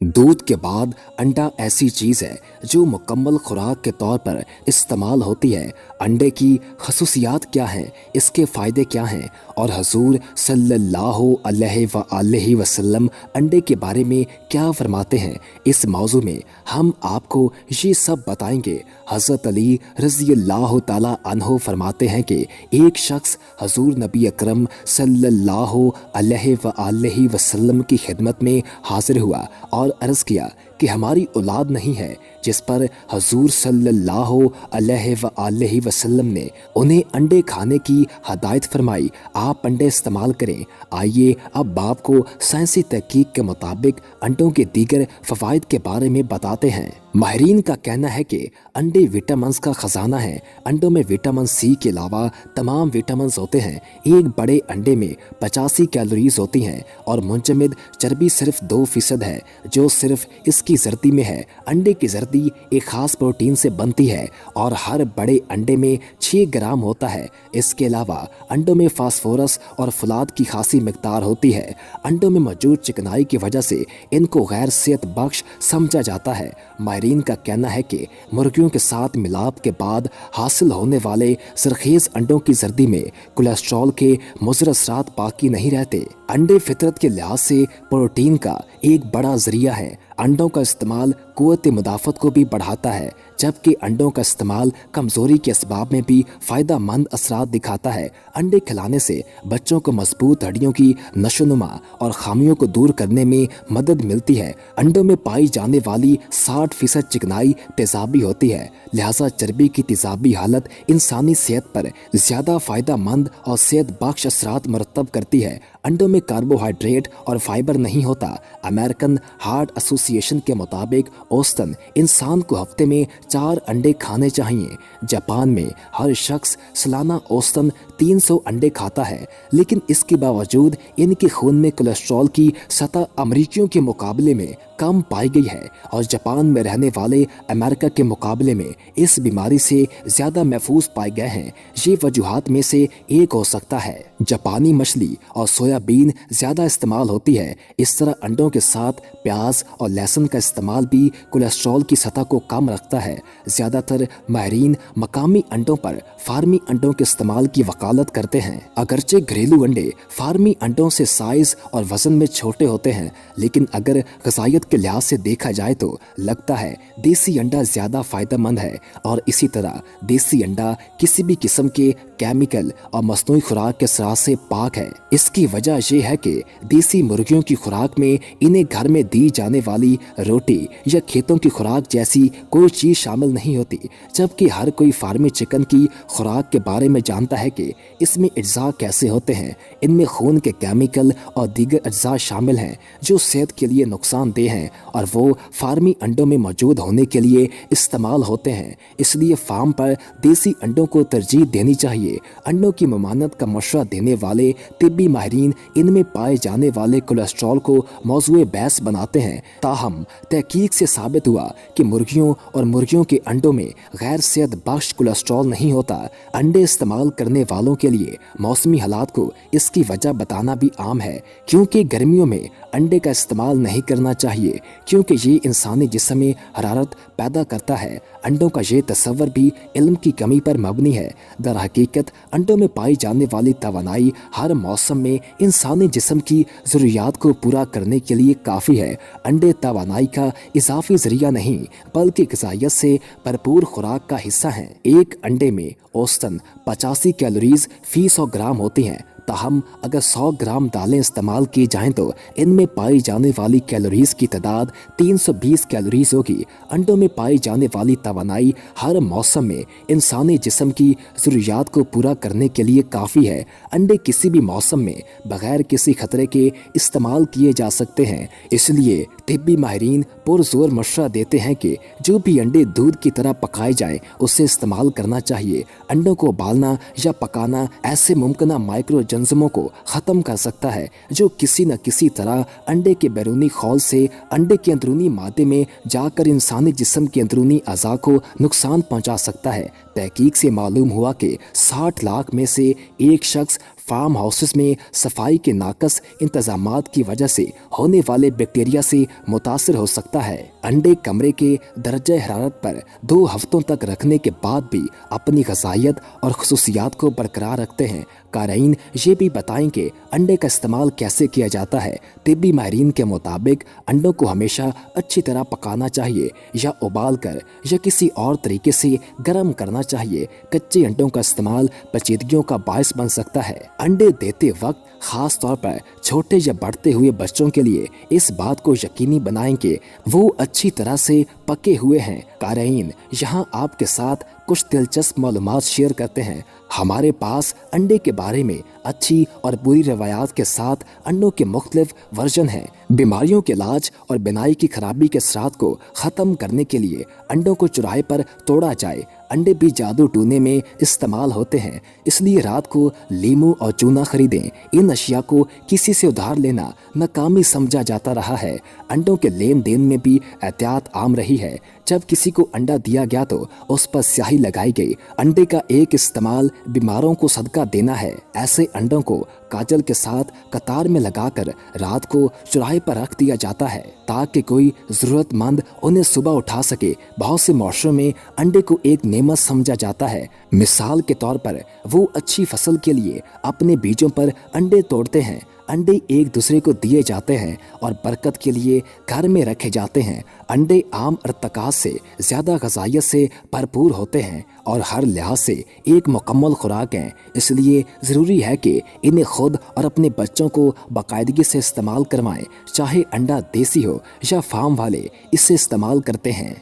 दूध के बाद अंडा ऐसी चीज़ है जो मुकम्मल खुराक के तौर पर इस्तेमाल होती है। अंडे की खसूसियात क्या हैं, इसके फ़ायदे क्या हैं और हजूर सल्लल्लाहु अलैहि वसल्लम अंडे के बारे में क्या फरमाते हैं, इस मौजू में हम आपको ये सब बताएंगे। हज़रत अली रज़ियल्लाहु ताला अन्हो फरमाते हैं कि एक शख्स हजूर नबी अकरम सल्लल्लाहु अलैहि वसल्लम की खिदमत में हाजिर हुआ और अर्ज़ किया कि हमारी औलाद नहीं है, जिस पर हजूर सल्लल्लाहु अलैहि वसल्लम ने उन्हें अंडे खाने की हदायत फरमाई। आप अंडे इस्तेमाल करें। आइए अब बाप को साइंसी तहकीक के मुताबिक अंडों के दीगर फ़वाइद के बारे में बताते हैं। माहिरीन का कहना है कि अंडे विटामिन्स का ख़जाना है। अंडों में विटामिन सी के अलावा तमाम विटामिन्स होते हैं। एक बड़े अंडे में 85 कैलोरीज होती हैं और मुंजमद चर्बी सिर्फ 2% है जो सिर्फ इसकी जर्दी में है। अंडे की जर्दी एक खास प्रोटीन से बनती है और हर बड़े अंडे में 6 ग्राम होता है। इसके अलावा अंडों में फास्फोरस और फुलाद की खासी मिकदार होती है। अंडों में मौजूद चिकनाई की वजह से इनको गैर सेहत बख्श समझा जाता है। माहिरीन का कहना है कि मुर्गियों के साथ मिलाप के बाद हासिल होने वाले सरखेज अंडों की जर्दी में कोलेस्ट्रॉल के मुज़र असरात बाकी नहीं रहते। अंडे फितरत के लिहाज से प्रोटीन का एक बड़ा जरिया है। अंडों का इस्तेमाल कुव्वत मुदाफ़त को भी बढ़ाता है, जबकि अंडों का इस्तेमाल कमज़ोरी के असबाब में भी फ़ायदा मंद असरात दिखाता है। अंडे खिलाने से बच्चों को मजबूत हड्डियों की नशोनुमा और खामियों को दूर करने में मदद मिलती है। अंडों में पाई जाने वाली 60% चिकनाई तेज़ाबी होती है, लिहाजा चर्बी की तेज़ाबी हालत इंसानी सेहत पर ज़्यादा फ़ायदा मंद और सेहत बख्श असरात मरतब करती है। अंडों में कार्बोहाइड्रेट और फाइबर नहीं होता। अमेरिकन हार्ट एसोसिएशन के मुताबिक औसतन इंसान को हफ्ते में 4 अंडे खाने चाहिए। जापान में हर शख्स सालाना औसतन 300 अंडे खाता है, लेकिन इसके बावजूद इनके खून में कोलेस्ट्रॉल की सतह अमरीकियों के मुकाबले में कम पाई गई है और जापान में रहने वाले अमेरिका के मुकाबले में इस बीमारी से ज़्यादा महफूज पाए गए हैं। ये वजूहात में से एक हो सकता है। जापानी मछली और सोयाबीन ज़्यादा इस्तेमाल होती है। इस तरह अंडों के साथ प्याज और लहसुन का इस्तेमाल भी कोलेस्ट्रॉल की सतह को कम रखता है। ज़्यादातर माहिरीन मकामी अंडों पर फार्मी अंडों के इस्तेमाल की वकालत करते हैं। अगरचे घरेलू अंडे फार्मी अंडों से साइज और वजन में छोटे होते हैं, लेकिन अगर ग़िज़ाइयत के लिहाज से देखा जाए तो लगता है देसी अंडा ज़्यादा फ़ायदेमंद है। और इसी तरह देसी अंडा किसी भी किस्म के केमिकल और मसनूई खुराक के असरात से पाक है। इसकी वजह यह है कि देसी मुर्गियों की खुराक में इन्हें घर में दी जाने वाली रोटी या खेतों की खुराक जैसी कोई चीज़ शामिल नहीं होती, जबकि हर कोई फार्मी चिकन की खुराक के बारे में जानता है कि इसमें अज्जा कैसे होते हैं। इनमें खून के केमिकल और दीगर अज्जा शामिल हैं जो सेहत के लिए नुकसानदेह हैं और वो फार्मी अंडों में मौजूद होने के लिए इस्तेमाल होते हैं। इसलिए फार्म पर देसी अंडों को तरजीह देनी चाहिए। अंडों की ममानत का मशवरा देने वाले तिब्बी माहिरीन इनमें पाए जाने वाले कोलेस्ट्रॉल को मौजूए बहस बनाते हैं। ताहम तहकीक से साबित हुआ कि मुर्गियों के अंडों में गैर सेहत बख्श कोलेस्ट्रॉल नहीं होता। अंडे इस्तेमाल करने वालों के लिए मौसमी हालात को इसकी वजह बताना भी आम है, क्योंकि गर्मियों में अंडे का इस्तेमाल नहीं करना चाहिए क्योंकि ये इंसानी जिस्म में हरारत पैदा करता है। अंडों का ये तस्वर भी इल्म की कमी पर मबनी है। दर हकीकत अंडों में पाई जाने वाली तवानाई हर मौसम में इंसानी जिस्म की ज़रूरियात को पूरा करने के लिए काफ़ी है। अंडे तवानाई का इजाफी ज़रिया नहीं बल्कि ग़िज़ाइयत से भरपूर खुराक का हिस्सा हैं। एक अंडे में औसतन 85 कैलोरीज फी 100 ग्राम होती हैं। ताहम अगर 100 ग्राम दालें इस्तेमाल की जाएं तो इनमें पाई जाने वाली कैलोरीज की तादाद 320 कैलोरीज होगी। अंडों में पाई जाने वाली तवानाई हर मौसम में इंसानी जिस्म की ज़रूरियात को पूरा करने के लिए काफ़ी है। अंडे किसी भी मौसम में बगैर किसी खतरे के इस्तेमाल किए जा सकते हैं। इसलिए तिब्बी माहिरीन पुरजोर मशवरा देते हैं कि जो भी अंडे दूध की तरह पकाए जाएं उसे इस्तेमाल करना चाहिए। अंडों को उबालना या पकाना ऐसे मुमकिन माइक्रोजन्समों को ख़त्म कर सकता है जो किसी न किसी तरह अंडे के बैरूनी खौल से अंडे के अंदरूनी मादे में जाकर इंसानी जिस्म के अंदरूनी अज़ा को नुकसान पहुंचा सकता है। तहकीक से मालूम हुआ कि 60 लाख में से एक शख्स फार्म हाउसेस में सफाई के नाकस इंतजामात की वजह से होने वाले बैक्टीरिया से मुतासिर हो सकता है। अंडे कमरे के दर्जा हरारत पर 2 हफ्तों तक रखने के बाद भी अपनी ग़िज़ाइयत और ख़ुसूसियात को बरकरार रखते हैं। क़ारीन ये भी बताएंगे अंडे का इस्तेमाल कैसे किया जाता है। तिब्बी माहिरीन के मुताबिक अंडों को हमेशा अच्छी तरह पकाना चाहिए या उबाल कर या किसी और तरीके से गर्म करना चाहिए। कच्चे अंडों का इस्तेमाल पेचीदगियों का बायस बन सकता है। अंडे देते वक्त खास तौर पर छोटे या बढ़ते हुए बच्चों के लिए इस बात को यकीनी बनाएं कि वो अच्छी तरह से पके हुए हैं। क़ारीन यहाँ आपके साथ कुछ दिलचस्प मालूमात शेयर करते हैं। हमारे पास अंडे के बारे में अच्छी और बुरी रवायात के साथ अंडों के मुख्तलिफ वर्जन हैं। बीमारियों के इलाज और बिनाई की खराबी के असरात को ख़त्म करने के लिए अंडों को चौराहे पर तोड़ा जाए। अंडे भी जादू टूने में इस्तेमाल होते हैं, इसलिए रात को लीमू और चूना खरीदें। इन अशिया को किसी से उधार लेना नाकामी समझा जाता रहा है। अंडों के लेन देन में भी एहतियात आम रही है। जब किसी को अंडा दिया गया तो उस पर स्याही लगाई गई। अंडे का एक इस्तेमाल बीमारों को सदका देना है। ऐसे अंडों को काजल के साथ कतार में लगाकर रात को चौराहे पर रख दिया जाता है ताकि कोई ज़रूरतमंद उन्हें सुबह उठा सके। बहुत से मौशरों में अंडे को एक नेमत समझा जाता है। मिसाल के तौर पर वो अच्छी फसल के लिए अपने बीजों पर अंडे तोड़ते हैं। अंडे एक दूसरे को दिए जाते हैं और बरकत के लिए घर में रखे जाते हैं। अंडे आम अर्तकाज से ज़्यादा ग़िज़ाइयत से भरपूर होते हैं और हर लिहाज से एक मुकम्मल खुराक हैं। इसलिए ज़रूरी है कि इन्हें खुद और अपने बच्चों को बाकायदगी से इस्तेमाल करवाएं। चाहे अंडा देसी हो या फार्म वाले इसे इस्तेमाल करते हैं।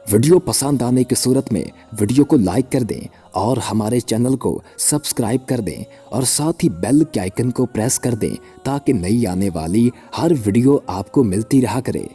वीडियो पसंद आने की सूरत में वीडियो को लाइक कर दें और हमारे चैनल को सब्सक्राइब कर दें और साथ ही बेल के आइकन को प्रेस कर दें ताकि नई आने वाली हर वीडियो आपको मिलती रहा करे।